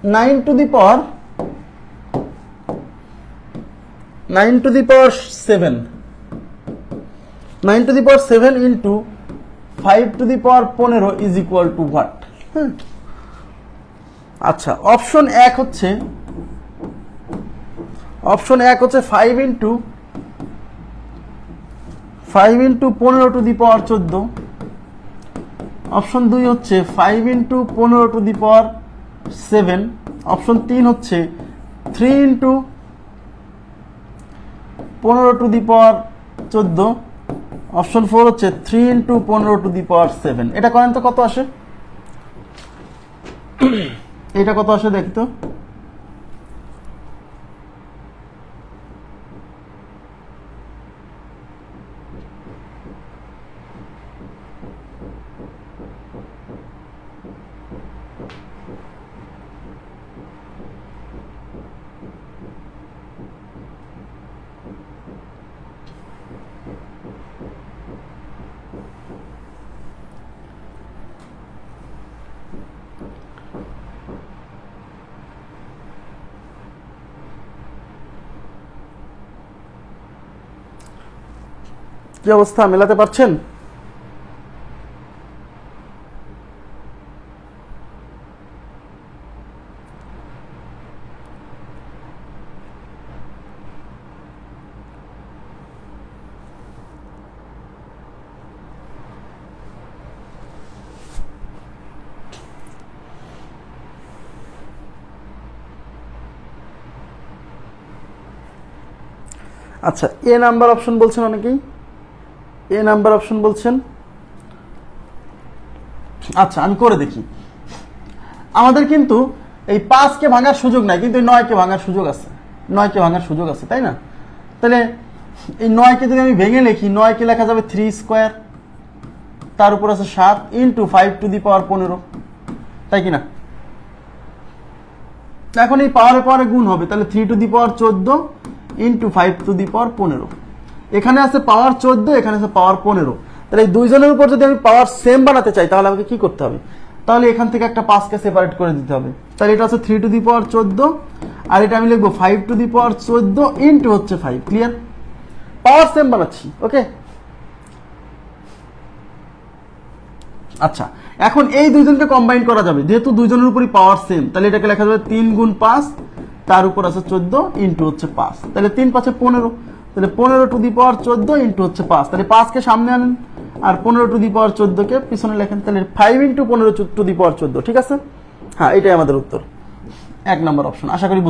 9 to the power 7 9 to the power 7 into 5 to the power 15 is equal to what? আচ্ছা option 1 হচ্ছে 5 into 15 to the power 14, option 2 হচ্ছে 5 into 15 to the power 7, option 3 হচ্ছে 3 into 15 to the power 14, option 4 হচ্ছে 3 into 15 to the power 7। এটা করেন তো কত আসে? এটা কত আসে দেখতো? কি অবস্থা, মেলাতে পারছেন? আচ্ছা এ নাম্বার অপশন বলছেন অনেকেই, এ নাম্বার অপশন বলছেন। আচ্ছা আমি করে দেখি। আমাদের কিন্তু এই 5 কে ভাঙার সুযোগ নাই, কিন্তু 9 কে ভাঙার সুযোগ আছে, 9 কে ভাঙার সুযোগ আছে, তাই না? তাহলে এই 9 কে যদি আমি ভেঙে লিখি, 9 কে লেখা যাবে 3 স্কয়ার, তার উপর আছে 7 ইনটু 5 টু দি পাওয়ার 15, তাই কি না? এখন এই পাওয়ারে পাওয়ারে গুণ হবে, তাহলে 3 to the power 14 into 5 to the power 15। এখানে আছে পাওয়ার 14, এখানে আছে পাওয়ার 15। তাহলে এই দুইজনের উপর যদি আমি পাওয়ার সেম বানাতে চাই তাহলে আমাকে কি করতে হবে? তাহলে এখান থেকে একটা 5 কে সেপারেট করে দিতে হবে। তাহলে এটা হচ্ছে 3 টু দি পাওয়ার 14, আর এটা আমি লিখবো 5 টু দি পাওয়ার 14 ইনটু হচ্ছে 5। ক্লিয়ার? পাওয়ার সেম বানাচ্ছি। ওকে, আচ্ছা এখন এই দুইজনকে কম্বাইন করা যাবে, যেহেতু দুইজনের উপরই পাওয়ার সেম, তাহলে এটাকে লেখা যাবে 3 গুণ 5, তার উপর আছে 14 ইনটু হচ্ছে 5। তাহলে 3 5 15, তাহলে 15 টু দি পাওয়ার 14 ইনটু হচ্ছে 5। তাহলে 5 কে সামনে আনেন আর 15 টু দি পাওয়ার 14 কে পিছনে লেখেন, তাহলে 5 ইনটু 15 টু দি পাওয়ার 14। ঠিক আছে? হ্যাঁ, এটাই আমাদের উত্তর, 1 নম্বর অপশন। আশা করি